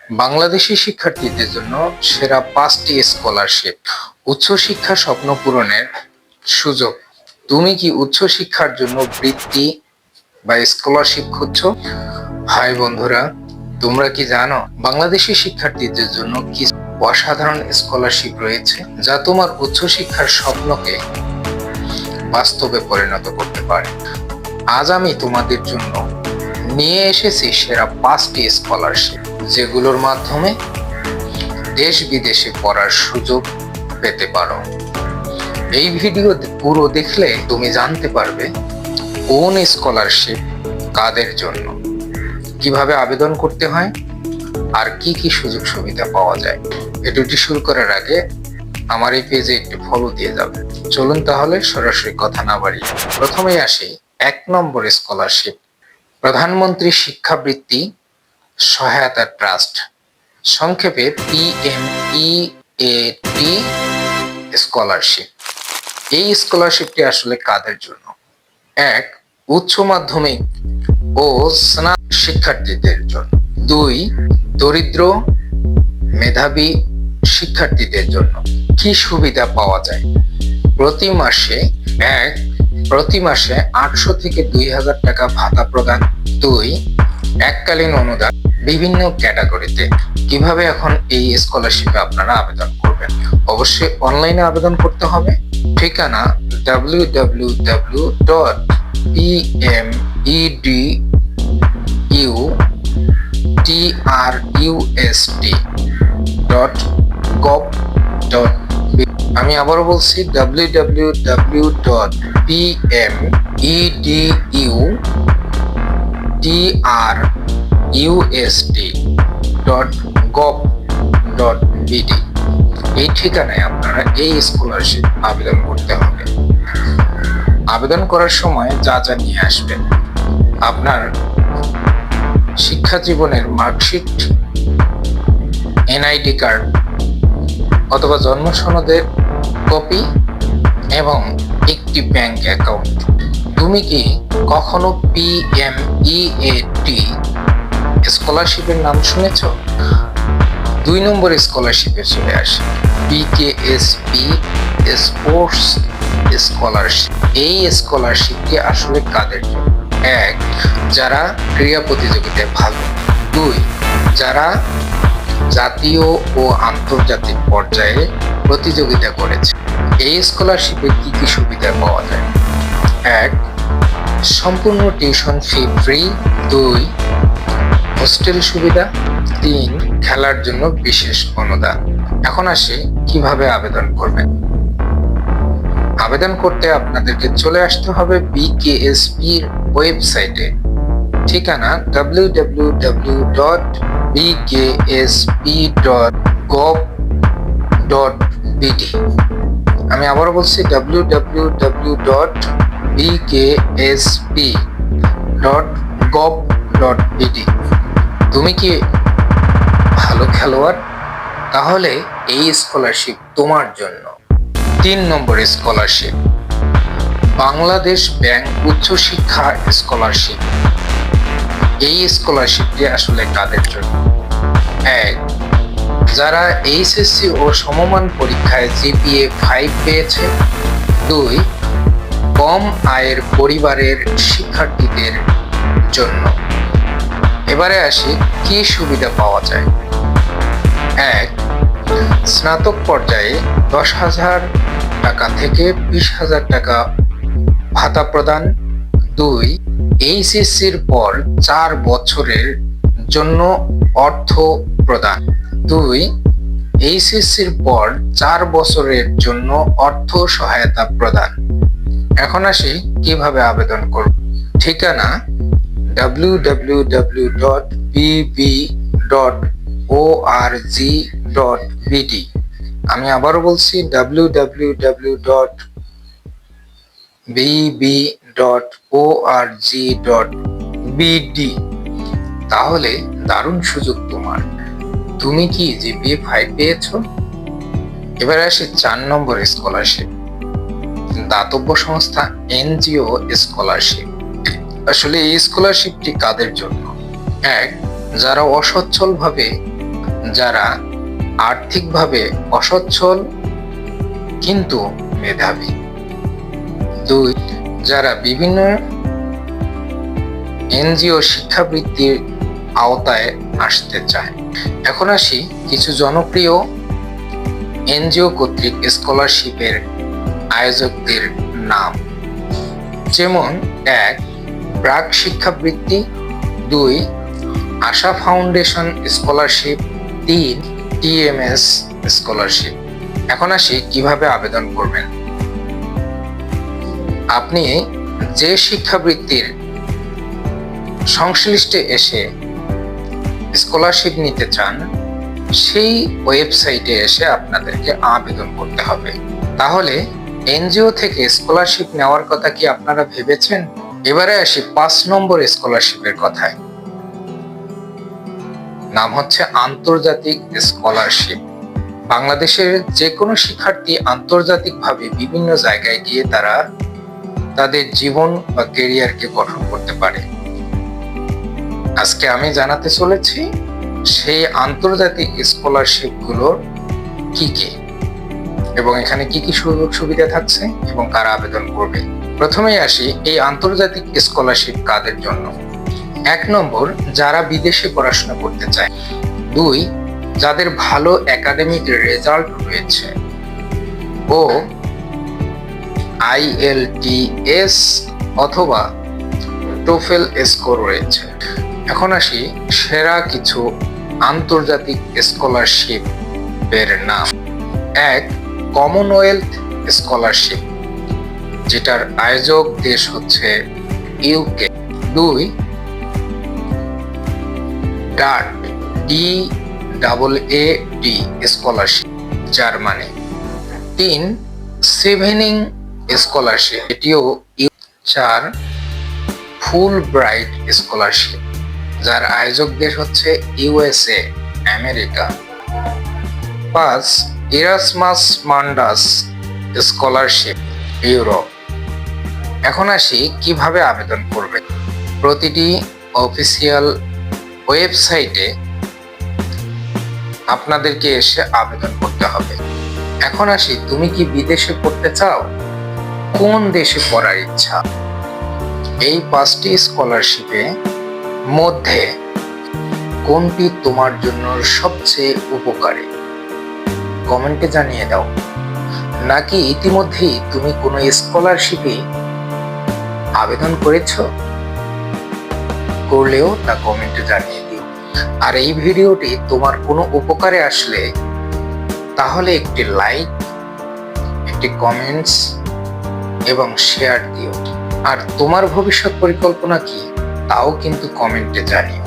বাংলাদেশি শিক্ষার্থীদের জন্য সেরা 5টি স্কলারশিপ। উচ্চশিক্ষা স্বপ্ন পূরণের সুযোগ। তুমি কি উচ্চশিক্ষার জন্য বৃত্তি বা স্কলারশিপ খুঁজছো? হাই বন্ধুরা, তোমরা কি জানো বাংলাদেশি শিক্ষার্থীদের জন্য কি অসাধারণ স্কলারশিপ রয়েছে যা তোমার উচ্চশিক্ষার স্বপ্নকে বাস্তবে পরিণত করতে পারে। আজ আমি তোমাদের জন্য নিয়ে এসেছি সেরা 5টি স্কলারশিপ, যেগুলোর মাধ্যমে দেশ বিদেশে পড়ার সুযোগ পেতে পারো। এই ভিডিও পুরো দেখলে তুমি জানতে পারবে কোন স্কলারশিপ কাদের জন্য, কিভাবে আবেদন করতে হয়, আর কি কি সুযোগ সুবিধা পাওয়া যায়। ভিডিওটি শুরু করার আগে আমার এই পেজে একটু ফলো দিয়ে যাবে। চলুন তাহলে সরাসরি কথা না বাড়িয়ে প্রথমেই আসি 1 নম্বর স্কলারশিপ, প্রধানমন্ত্রী শিক্ষাবৃত্তি সহায়তা ট্রাস্ট, সংক্ষেপে PMEAT স্কলারশিপ। এই স্কলারশিপটি আসলে কাদের জন্য? 1. উচ্চ মাধ্যমিক ও স্নাতক শিক্ষার্থীদের জন্য। 2. দরিদ্র মেধাবী শিক্ষার্থীদের জন্য। কি সুবিধা পাওয়া যায়? প্রতি মাসে 800 থেকে 2000 টাকা ভাতা প্রদান। 2. এককালীন অনুদান বিভিন্ন ক্যাটাগরিতে। কিভাবে এখন এই স্কলারশিপে আপনারা আবেদন করবেন? অবশ্যই অনলাইনে আবেদন করতে হবে। ঠিকানা www.pmedtrust.gov.b। আমি আবারও বলছি www.pmedtrust.gov.bd। এই ঠিকানায় আপনারা এই স্কলারশিপ আবেদন করতে হবে। আবেদন করার সময় যা যা নিয়ে আসবেন: আপনার শিক্ষা জীবনের মার্কশিট, NID কার্ড অথবা জন্ম সনদের কপি এবং একটি ব্যাংক অ্যাকাউন্ট। তুমি কি কখনো PMEAT স্কলারশিপের নাম শুনেছ? 2 নম্বর স্কলারশিপে চলে আসে BKSP স্পোর্টস স্কলারশিপ। এই স্কলারশিপটি আসলে কাদের জন্য? 1. যারা ক্রীড়া প্রতিযোগিতায় ভালো। 2. যারা জাতীয় ও আন্তর্জাতিক পর্যায়ে প্রতিযোগিতা করেছে। এই স্কলারশিপে কি কি সুবিধা পাওয়া যায়? 1. সম্পূর্ণ টিউশন ফি ফ্রি। 2. হোস্টেল সুবিধা। 3. খেলার জন্য বিশেষ অনুদান। এখন আসি কিভাবে আবেদন করবেন। আবেদন করতে আপনাদেরকে চলে আসতে হবে BKSP এর ওয়েবসাইটে। ঠিকানা www.bksp.gov.bd। আমি আবারও বলছি www.bksp.gov.bd। তুমি কি ভালো খেলোয়াড়? তাহলে এই স্কলারশিপ তোমার জন্য। 3 নম্বর স্কলারশিপ, বাংলাদেশ ব্যাংক উচ্চশিক্ষা স্কলারশিপ। এই স্কলারশিপটি আসলে কাদের জন্য? 1. যারা HSC ও সমমান পরীক্ষায় GPA 5 পেয়েছে। 2. কম আয়ের পরিবারের শিক্ষার্থীদের জন্য। এবারে আসি কি সুবিধা পাওয়া যায়। 1. স্নাতক পর্যায়ে 10,000 টাকা থেকে 20,000 টাকা ভাতা প্রদান। 2. HSCর পর 4 বছরের জন্য অর্থ প্রদান। 2. HSCর পর 4 বছরের জন্য অর্থ সহায়তা প্রদান। এখন আসি কিভাবে আবেদন করব। ঠিকানা www.bb.org.bd। আমি আবারও বলছি www.bb.org.bd। তাহলে দারুণ সুযোগ তোমার। তুমি কি GPA 5 পেয়েছো? এবার আসি 4 নম্বর স্কলারশিপ, দাতব্য সংস্থা NGO স্কলারশিপ। আসলে এই স্কলারশিপটি কাদের জন্য? 1. যারা অসচ্ছলভাবে যারা আর্থিকভাবে অসচ্ছল কিন্তু মেধাবী। 2, যারা বিভিন্ন এনজিও শিক্ষাবৃত্তির আওতায় আসতে চায়। এখন আসি কিছু জনপ্রিয় এনজিও কর্তৃক স্কলারশিপের আয়োজকদের নাম। যেমন 1, প্রাক শিক্ষাবৃত্তি, 2, আশা ফাউন্ডেশন স্কলারশিপ, 3, টিএমএস স্কলারশিপ। এখন আসি কিভাবে আবেদন করবেন। আপনি যে শিক্ষাবৃত্তির সংশ্লিষ্টে এসে স্কলারশিপ নিতে চান সেই ওয়েবসাইটে এসে আপনাদেরকে আবেদন করতে হবে। তাহলে এনজিও থেকে স্কলারশিপ নেওয়ার কথা কি আপনারা ভেবেছেন? এবারে আসি 5 নম্বর স্কলারশিপের কথায়। নাম হচ্ছে আন্তর্জাতিক স্কলারশিপ। বাংলাদেশের যে কোনো শিক্ষার্থী আন্তর্জাতিকভাবে বিভিন্ন জায়গায় গিয়ে তারা তাদের জীবন বা ক্যারিয়ারকে গঠন করতে পারে। আজকে আমি জানাতে চলেছি সেই আন্তর্জাতিক স্কলারশিপ গুলোর কি কি এবং এখানে কি কি সুযোগ সুবিধা থাকছে এবং কারা আবেদন করবে। প্রথমেই আসি এই আন্তর্জাতিক স্কলারশিপ কাদের জন্য। 1 নম্বর, যারা বিদেশে পড়াশোনা করতে চায়। 2, যাদের ভালো একাডেমিক রেজাল্ট রয়েছে ও IELTS অথবা টোফেল স্কোর রয়েছে। এখন আসি সেরা কিছু আন্তর্জাতিক স্কলারশিপের নাম। 1, কমনওয়েলথ স্কলারশিপ, যেটার আয়োজক দেশ হচ্ছে UK। 2, DAAD DAAD scholarship, Germany. 3, Chevening scholarship, এটিও 4, ফুল ব্রাইট স্কলারশিপ, যার আয়োজক দেশ হচ্ছে USA, America. 5, Erasmus Mundus scholarship, Europe. এখন আসি কিভাবে আবেদন করবে। প্রতিটি অফিসিয়াল ওয়েবসাইটে আপনাদেরকে এসে আবেদন করতে হবে। এখন আসি, তুমি কি বিদেশে পড়তে চাও? কোন দেশে পড়ার ইচ্ছা? এই 5টি স্কলারশিপে মধ্যে কোনটি তোমার জন্য সবচেয়ে উপকারী? কমেন্টে জানিয়ে দাও। নাকি ইতিমধ্যেই তুমি কোনো স্কলারশিপে আবেদন করেছো? করলেও তা কমেন্টে জানিয়ে দিও। আর এই ভিডিওটি তোমার কোনো উপকারে আসলে তাহলে একটি লাইক, একটি কমেন্টস এবং শেয়ার দিও। আর তোমার ভবিষ্যৎ পরিকল্পনা কি তাও কিন্তু কমেন্টে জানিও।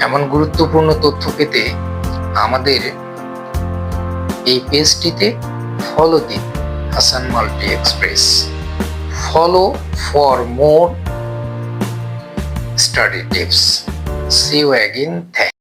এমন গুরুত্বপূর্ণ তথ্য পেতে আমাদের এই পেজটিতে ফলো দিন, Hasan multi express. Follow for more study tips. See you again. Thanks.